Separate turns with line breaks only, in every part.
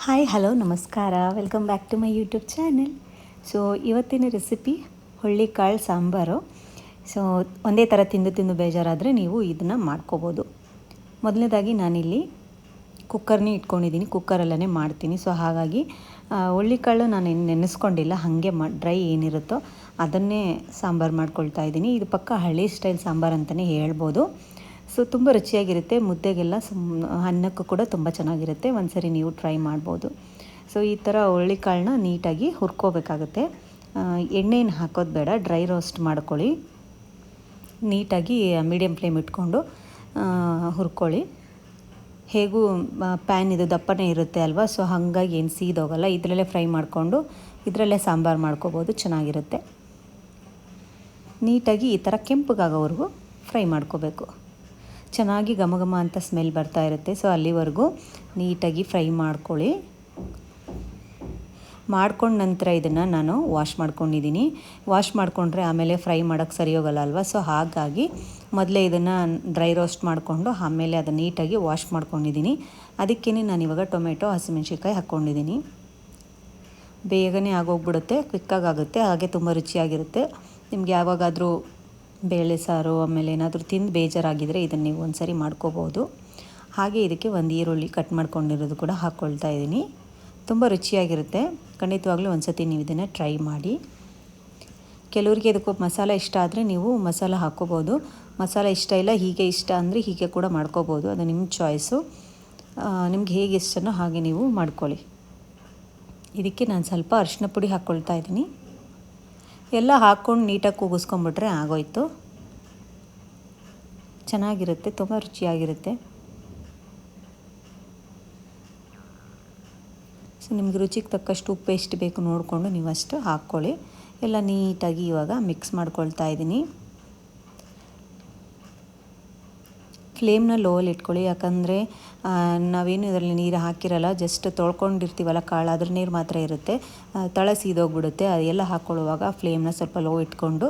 Hi hello ನಮಸ್ಕಾರ, welcome back to my YouTube channel. So ಇವತ್ತಿನ recipe ಹುಳ್ಳಿಕಾಳು ಸಾಂಬಾರು. ಸೊ ಒಂದೇ ಥರ ತಿಂದು ತಿಂದು ಬೇಜಾರಾದರೆ ನೀವು ಇದನ್ನು ಮಾಡ್ಕೋಬೋದು. ಮೊದಲನೇದಾಗಿ ನಾನಿಲ್ಲಿ ಕುಕ್ಕರ್ನೇ ಇಟ್ಕೊಂಡಿದ್ದೀನಿ, ಕುಕ್ಕರಲ್ಲೇ ಮಾಡ್ತೀನಿ. ಸೊ ಹಾಗಾಗಿ ಹುಳ್ಳಿಕಾಳು ನಾನು ನೆನೆಸ್ಕೊಂಡಿಲ್ಲ, ಹಾಗೆ ಡ್ರೈ ಏನಿರುತ್ತೋ ಅದನ್ನೇ ಸಾಂಬಾರು ಮಾಡ್ಕೊಳ್ತಾ ಇದ್ದೀನಿ. ಇದು ಪಕ್ಕ ಹಳ್ಳಿ ಸ್ಟೈಲ್ ಸಾಂಬಾರು ಅಂತಲೇ ಹೇಳ್ಬೋದು. ಸೊ ತುಂಬ ರುಚಿಯಾಗಿರುತ್ತೆ, ಮುದ್ದೆಗೆಲ್ಲ ಅನ್ನಕ್ಕೂ ಕೂಡ ತುಂಬ ಚೆನ್ನಾಗಿರುತ್ತೆ. ಒಂದ್ಸರಿ ನೀವು ಟ್ರೈ ಮಾಡ್ಬೋದು. ಸೊ ಈ ಥರ ಹುಳ್ಳಿಕಾಳನ್ನ ನೀಟಾಗಿ ಹುರ್ಕೋಬೇಕಾಗುತ್ತೆ. ಎಣ್ಣೆನ ಹಾಕೋದು ಬೇಡ, ಡ್ರೈ ರೋಸ್ಟ್ ಮಾಡ್ಕೊಳ್ಳಿ. ನೀಟಾಗಿ ಮೀಡಿಯಮ್ ಫ್ಲೇಮ್ ಇಟ್ಕೊಂಡು ಹುರ್ಕೊಳ್ಳಿ. ಹೇಗೂ ಪ್ಯಾನ್ ಇದು ದಪ್ಪನೇ ಇರುತ್ತೆ ಅಲ್ವಾ, ಸೊ ಹಾಗಾಗಿ ಏನು ಸೀದೋಗಲ್ಲ. ಇದರಲ್ಲೇ ಫ್ರೈ ಮಾಡಿಕೊಂಡು ಇದರಲ್ಲೇ ಸಾಂಬಾರು ಮಾಡ್ಕೋಬೋದು, ಚೆನ್ನಾಗಿರುತ್ತೆ. ನೀಟಾಗಿ ಈ ಥರ ಕೆಂಪಗಾಗೋವರೆಗೂ ಫ್ರೈ ಮಾಡ್ಕೋಬೇಕು. ಚೆನ್ನಾಗಿ ಘಮ ಘಮ ಅಂತ ಸ್ಮೆಲ್ ಬರ್ತಾ ಇರುತ್ತೆ. ಸೊ ಅಲ್ಲಿವರೆಗೂ ನೀಟಾಗಿ ಫ್ರೈ ಮಾಡ್ಕೊಳ್ಳಿ. ಮಾಡ್ಕೊಂಡ ನಂತರ ಇದನ್ನು ನಾನು ವಾಶ್ ಮಾಡ್ಕೊಂಡಿದ್ದೀನಿ. ವಾಶ್ ಮಾಡಿಕೊಂಡ್ರೆ ಆಮೇಲೆ ಫ್ರೈ ಮಾಡೋಕ್ಕೆ ಸರಿ ಹೋಗಲ್ಲ ಅಲ್ವಾ, ಸೊ ಹಾಗಾಗಿ ಮೊದಲೇ ಇದನ್ನು ಡ್ರೈ ರೋಸ್ಟ್ ಮಾಡಿಕೊಂಡು ಆಮೇಲೆ ಅದನ್ನು ನೀಟಾಗಿ ವಾಶ್ ಮಾಡ್ಕೊಂಡಿದ್ದೀನಿ. ಅದಕ್ಕೇ ನಾನಿವಾಗ ಟೊಮೆಟೊ, ಹಸಿಮೆಣ್ಸಿನ್ಕಾಯಿ ಹಾಕ್ಕೊಂಡಿದ್ದೀನಿ. ಬೇಗನೆ ಆಗೋಗ್ಬಿಡುತ್ತೆ, ಕ್ವಿಕ್ಕಾಗಿ ಆಗುತ್ತೆ, ಹಾಗೆ ತುಂಬ ರುಚಿಯಾಗಿರುತ್ತೆ. ನಿಮ್ಗೆ ಯಾವಾಗಾದರೂ ಬೇಳೆ ಸಾರು ಆಮೇಲೆ ಏನಾದರೂ ತಿಂದು ಬೇಜಾರಾಗಿದ್ದರೆ ಇದನ್ನು ನೀವು ಒಂದು ಸರಿ ಮಾಡ್ಕೋಬೋದು. ಹಾಗೆ ಇದಕ್ಕೆ ಒಂದು ಈರುಳ್ಳಿ ಕಟ್ ಮಾಡ್ಕೊಂಡಿರೋದು ಕೂಡ ಹಾಕ್ಕೊಳ್ತಾ ಇದ್ದೀನಿ. ತುಂಬ ರುಚಿಯಾಗಿರುತ್ತೆ, ಖಂಡಿತವಾಗ್ಲೂ ಒಂದು ಸತಿ ನೀವು ಇದನ್ನು ಟ್ರೈ ಮಾಡಿ. ಕೆಲವರಿಗೆ ಇದಕ್ಕೆ ಮಸಾಲೆ ಇಷ್ಟ ಆದರೆ ನೀವು ಮಸಾಲ ಹಾಕ್ಕೋಬೋದು. ಮಸಾಲೆ ಇಷ್ಟ ಇಲ್ಲ, ಹೀಗೆ ಇಷ್ಟ ಅಂದರೆ ಹೀಗೆ ಕೂಡ ಮಾಡ್ಕೋಬೋದು, ಅದು ನಿಮ್ಮ ಚಾಯ್ಸು. ನಿಮ್ಗೆ ಹೇಗೆ ಇಷ್ಟನೋ ಹಾಗೆ ನೀವು ಮಾಡ್ಕೊಳ್ಳಿ. ಇದಕ್ಕೆ ನಾನು ಸ್ವಲ್ಪ ಅರಿಶಿನ ಪುಡಿ ಹಾಕ್ಕೊಳ್ತಾ ಇದ್ದೀನಿ. ಎಲ್ಲ ಹಾಕ್ಕೊಂಡು ನೀಟಾಗಿ ಕೂಗಿಸ್ಕೊಂಬಿಟ್ರೆ ಆಗೋಯ್ತು. ಚೆನ್ನಾಗಿರುತ್ತೆ, ತುಂಬ ರುಚಿಯಾಗಿರುತ್ತೆ. ಸೊ ನಿಮ್ಗೆ ರುಚಿಗೆ ತಕ್ಕಷ್ಟು ಉಪ್ಪು ಎಷ್ಟು ಬೇಕು ನೋಡಿಕೊಂಡು ನೀವು ಅಷ್ಟು ಹಾಕ್ಕೊಳ್ಳಿ. ಎಲ್ಲ ನೀಟಾಗಿ ಇವಾಗ ಮಿಕ್ಸ್ ಮಾಡ್ಕೊಳ್ತಾ ಇದ್ದೀನಿ. ಫ್ಲೇಮ್ನ ಲೋವಲ್ಲಿ ಇಟ್ಕೊಳ್ಳಿ, ಯಾಕಂದರೆ ನಾವೇನು ಇದರಲ್ಲಿ ನೀರು ಹಾಕಿರಲ್ಲ, ಜಸ್ಟ್ ತೊಳ್ಕೊಂಡಿರ್ತೀವಲ್ಲ ಕಾಳು, ಅದ್ರ ನೀರು ಮಾತ್ರ ಇರುತ್ತೆ, ತಳ ಸೀದೋಗ್ಬಿಡುತ್ತೆ. ಅದೆಲ್ಲ ಹಾಕ್ಕೊಳ್ಳುವಾಗ ಫ್ಲೇಮ್ನ ಸ್ವಲ್ಪ ಲೋ ಇಟ್ಕೊಂಡು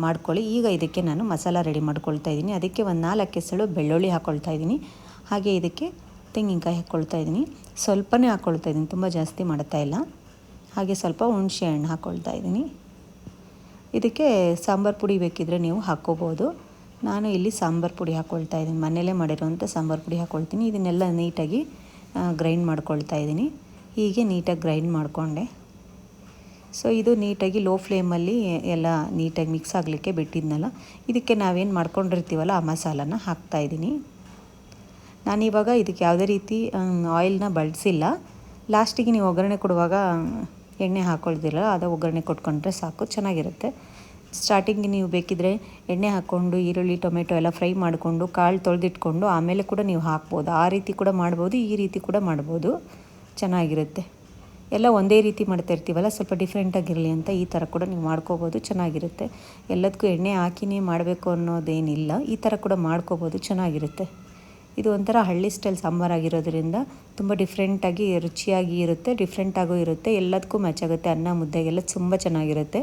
ಮಾಡ್ಕೊಳ್ಳಿ. ಈಗ ಇದಕ್ಕೆ ನಾನು ಮಸಾಲ ರೆಡಿ ಮಾಡ್ಕೊಳ್ತಾ ಇದ್ದೀನಿ. ಅದಕ್ಕೆ ಒಂದು 4 ಎಸಳು ಬೆಳ್ಳುಳ್ಳಿ ಹಾಕ್ಕೊಳ್ತಾ ಇದ್ದೀನಿ. ಹಾಗೆ ಇದಕ್ಕೆ ತೆಂಗಿನಕಾಯಿ ಹಾಕ್ಕೊಳ್ತಾ ಇದ್ದೀನಿ. ಸ್ವಲ್ಪನೇ ಹಾಕ್ಕೊಳ್ತಾ ಇದ್ದೀನಿ, ತುಂಬ ಜಾಸ್ತಿ ಮಾಡ್ತಾ ಇಲ್ಲ. ಹಾಗೆ ಸ್ವಲ್ಪ ಹುಣಸೆ ಹಣ್ಣು ಹಾಕ್ಕೊಳ್ತಾ ಇದ್ದೀನಿ. ಇದಕ್ಕೆ ಸಾಂಬಾರು ಪುಡಿ ಬೇಕಿದ್ದರೆ ನೀವು ಹಾಕ್ಕೋಬೋದು. ನಾನು ಇಲ್ಲಿ ಸಾಂಬಾರು ಪುಡಿ ಹಾಕ್ಕೊಳ್ತಾ ಇದ್ದೀನಿ, ಮನೆಯಲ್ಲೇ ಮಾಡಿರೋಂಥ ಸಾಂಬಾರು ಪುಡಿ ಹಾಕ್ಕೊಳ್ತೀನಿ. ಇದನ್ನೆಲ್ಲ ನೀಟಾಗಿ ಗ್ರೈಂಡ್ ಮಾಡ್ಕೊಳ್ತಾ ಇದ್ದೀನಿ. ಹೀಗೆ ನೀಟಾಗಿ ಗ್ರೈಂಡ್ ಮಾಡಿಕೊಂಡೆ. ಸೊ ಇದು ನೀಟಾಗಿ ಲೋ ಫ್ಲೇಮಲ್ಲಿ ಎಲ್ಲ ನೀಟಾಗಿ ಮಿಕ್ಸ್ ಆಗಲಿಕ್ಕೆ ಬಿಟ್ಟಿದ್ನಲ್ಲ, ಇದಕ್ಕೆ ನಾವೇನು ಮಾಡ್ಕೊಂಡಿರ್ತೀವಲ್ಲ ಆ ಮಸಾಲನ ಹಾಕ್ತಾಯಿದ್ದೀನಿ. ನಾನಿವಾಗ ಇದಕ್ಕೆ ಯಾವುದೇ ರೀತಿ ಆಯಿಲ್ನ ಬಳಸಿಲ್ಲ. ಲಾಸ್ಟಿಗೆ ನೀವು ಒಗ್ಗರಣೆ ಕೊಡುವಾಗ ಎಣ್ಣೆ ಹಾಕ್ಕೊಳ್ತಿರಲ್ಲ, ಅದು ಒಗ್ಗರಣೆ ಕೊಟ್ಕೊಂಡ್ರೆ ಸಾಕು, ಚೆನ್ನಾಗಿರುತ್ತೆ. ಸ್ಟಾರ್ಟಿಂಗ್ ನೀವು ಬೇಕಿದ್ದರೆ ಎಣ್ಣೆ ಹಾಕ್ಕೊಂಡು ಈರುಳ್ಳಿ ಟೊಮೆಟೊ ಎಲ್ಲ ಫ್ರೈ ಮಾಡಿಕೊಂಡು ಕಾಳು ತೊಳೆದಿಟ್ಕೊಂಡು ಆಮೇಲೆ ಕೂಡ ನೀವು ಹಾಕ್ಬೋದು. ಆ ರೀತಿ ಕೂಡ ಮಾಡ್ಬೋದು, ಈ ರೀತಿ ಕೂಡ ಮಾಡ್ಬೋದು, ಚೆನ್ನಾಗಿರುತ್ತೆ. ಎಲ್ಲ ಒಂದೇ ರೀತಿ ಮಾಡ್ತಾ ಇರ್ತೀವಲ್ಲ, ಸ್ವಲ್ಪ ಡಿಫ್ರೆಂಟಾಗಿರಲಿ ಅಂತ ಈ ಥರ ಕೂಡ ನೀವು ಮಾಡ್ಕೋಬೋದು, ಚೆನ್ನಾಗಿರುತ್ತೆ. ಎಲ್ಲದಕ್ಕೂ ಎಣ್ಣೆ ಹಾಕಿನೇ ಮಾಡಬೇಕು ಅನ್ನೋದೇನಿಲ್ಲ, ಈ ಥರ ಕೂಡ ಮಾಡ್ಕೋಬೋದು, ಚೆನ್ನಾಗಿರುತ್ತೆ. ಇದು ಒಂಥರ ಹಳ್ಳಿ ಸ್ಟೈಲ್ ಸಾಂಬಾರಾಗಿರೋದ್ರಿಂದ ತುಂಬ ಡಿಫ್ರೆಂಟಾಗಿ ರುಚಿಯಾಗಿ ಇರುತ್ತೆ, ಡಿಫ್ರೆಂಟಾಗೂ ಇರುತ್ತೆ, ಎಲ್ಲದಕ್ಕೂ ಮ್ಯಾಚ್ ಆಗುತ್ತೆ. ಅನ್ನ ಮುದ್ದೆಗೆಲ್ಲ ತುಂಬ ಚೆನ್ನಾಗಿರುತ್ತೆ.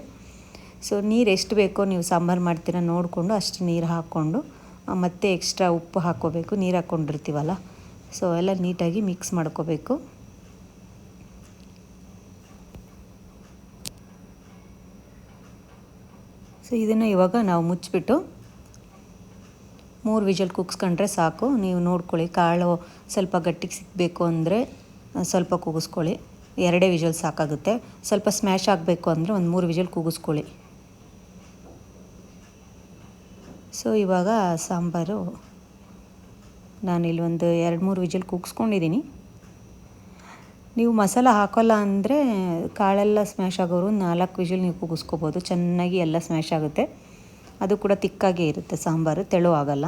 ಸೊ ನೀರು ಎಷ್ಟು ಬೇಕೋ ನೀವು ಸಾಂಬಾರು ಮಾಡ್ತೀರ ನೋಡಿಕೊಂಡು ಅಷ್ಟು ನೀರು ಹಾಕ್ಕೊಂಡು ಮತ್ತೆ ಎಕ್ಸ್ಟ್ರಾ ಉಪ್ಪು ಹಾಕ್ಕೋಬೇಕು, ನೀರು ಹಾಕ್ಕೊಂಡಿರ್ತೀವಲ್ಲ. ಸೊ ಎಲ್ಲ ನೀಟಾಗಿ ಮಿಕ್ಸ್ ಮಾಡ್ಕೋಬೇಕು. ಸೊ ಇದನ್ನು ಇವಾಗ ನಾವು ಮುಚ್ಚಿಬಿಟ್ಟು 3 ವಿಷಲ್ ಕೂಗಿಸ್ಕೊಂಡ್ರೆ ಸಾಕು. ನೀವು ನೋಡ್ಕೊಳ್ಳಿ, ಕಾಳು ಸ್ವಲ್ಪ ಗಟ್ಟಿಗೆ ಸಿಗಬೇಕು ಅಂದರೆ ಸ್ವಲ್ಪ ಕೂಗಿಸ್ಕೊಳ್ಳಿ, 2 ವಿಷಲ್ ಸಾಕಾಗುತ್ತೆ. ಸ್ವಲ್ಪ ಸ್ಮ್ಯಾಶ್ ಆಗಬೇಕು ಅಂದರೆ ಒಂದು 3 ವಿಷಲ್ ಕೂಗಿಸ್ಕೊಳ್ಳಿ. ಸೊ ಇವಾಗ ಸಾಂಬಾರು ನಾನಿಲ್ಲಿ ಒಂದು 2-3 ವಿಷಲ್ ಕೂಗಿಸ್ಕೊಂಡಿದ್ದೀನಿ. ನೀವು ಮಸಾಲ ಹಾಕೋಲ್ಲ ಅಂದರೆ ಕಾಳೆಲ್ಲ ಸ್ಮ್ಯಾಶ್ ಆಗೋರು 4 ವಿಷಲ್ ನೀವು ಕೂಗಿಸ್ಕೋಬೋದು, ಚೆನ್ನಾಗಿ ಎಲ್ಲ ಸ್ಮ್ಯಾಶ್ ಆಗುತ್ತೆ. ಅದು ಕೂಡ ತಿಕ್ಕಾಗೇ ಇರುತ್ತೆ ಸಾಂಬಾರು, ತೆಳು ಆಗಲ್ಲ.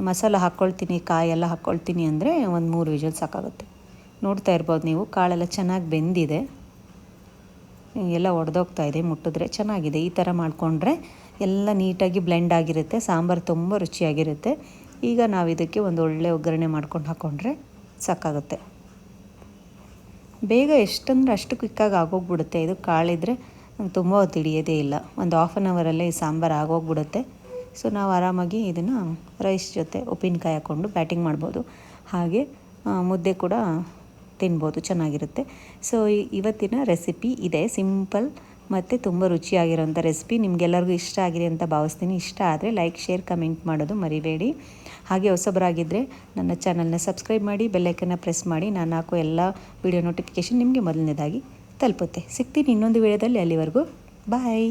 ಮಸಾಲ ಹಾಕ್ಕೊಳ್ತೀನಿ, ಕಾಯೆಲ್ಲ ಹಾಕ್ಕೊಳ್ತೀನಿ ಅಂದರೆ ಒಂದು 3 ವಿಷಲ್ ಸಾಕಾಗುತ್ತೆ. ನೋಡ್ತಾ ಇರ್ಬೋದು ನೀವು, ಕಾಳೆಲ್ಲ ಚೆನ್ನಾಗಿ ಬೆಂದಿದೆ, ಎಲ್ಲ ಒಡೆದೋಗ್ತಾ ಇದೆ, ಮುಟ್ಟಿದ್ರೆ ಚೆನ್ನಾಗಿದೆ. ಈ ಥರ ಮಾಡಿಕೊಂಡ್ರೆ ಎಲ್ಲ ನೀಟಾಗಿ ಬ್ಲೆಂಡ್ ಆಗಿರುತ್ತೆ, ಸಾಂಬಾರು ತುಂಬ ರುಚಿಯಾಗಿರುತ್ತೆ. ಈಗ ನಾವು ಇದಕ್ಕೆ ಒಂದು ಒಳ್ಳೆ ಒಗ್ಗರಣೆ ಮಾಡ್ಕೊಂಡು ಹಾಕ್ಕೊಂಡ್ರೆ ಸಾಕಾಗುತ್ತೆ. ಬೇಗ ಎಷ್ಟಂದ್ರೆ ಅಷ್ಟು ಕ್ವಿಕ್ಕಾಗಿ ಆಗೋಗ್ಬಿಡುತ್ತೆ. ಇದು ಕಾಳಿದ್ರೆ ತುಂಬ ಹೊತ್ತು ಹಿಡಿಯೋದೇ ಇಲ್ಲ, ಒಂದು 1/2 ಅವರಲ್ಲೇ ಈ ಸಾಂಬಾರು ಆಗೋಗ್ಬಿಡುತ್ತೆ. ಸೊ ನಾವು ಆರಾಮಾಗಿ ಇದನ್ನು ರೈಸ್ ಜೊತೆ ಉಪ್ಪಿನಕಾಯಿ ಹಾಕ್ಕೊಂಡು ಬ್ಯಾಟಿಂಗ್ ಮಾಡ್ಬೋದು. ಹಾಗೆ ಮುದ್ದೆ ಕೂಡ ತಿನ್ಬೋದು, ಚೆನ್ನಾಗಿರುತ್ತೆ. ಸೊ ಇವತ್ತಿನ ರೆಸಿಪಿ ಇದೆ, ಸಿಂಪಲ್ ಮತ್ತು ತುಂಬ ರುಚಿಯಾಗಿರೋಂಥ ರೆಸಿಪಿ. ನಿಮಗೆಲ್ಲರಿಗೂ ಇಷ್ಟ ಆಗಿದೆ ಅಂತ ಭಾವಿಸ್ತೀನಿ. ಇಷ್ಟ ಆದರೆ ಲೈಕ್, ಶೇರ್, ಕಮೆಂಟ್ ಮಾಡೋದು ಮರಿಬೇಡಿ. ಹಾಗೆ ಹೊಸಬರಾಗಿದ್ದರೆ ನನ್ನ ಚಾನಲ್ನ ಸಬ್ಸ್ಕ್ರೈಬ್ ಮಾಡಿ, ಬೆಲ್ಲೈಕನ್ನ ಪ್ರೆಸ್ ಮಾಡಿ. ನಾನು ಹಾಕೋ ಎಲ್ಲ ವಿಡಿಯೋ ನೋಟಿಫಿಕೇಷನ್ ನಿಮಗೆ ಮೊದಲನೇದಾಗಿ ತಲುಪುತ್ತೆ. ಸಿಗ್ತೀನಿ ಇನ್ನೊಂದು ವಿಡಿಯೋದಲ್ಲಿ. ಅಲ್ಲಿವರೆಗೂ ಬಾಯ್.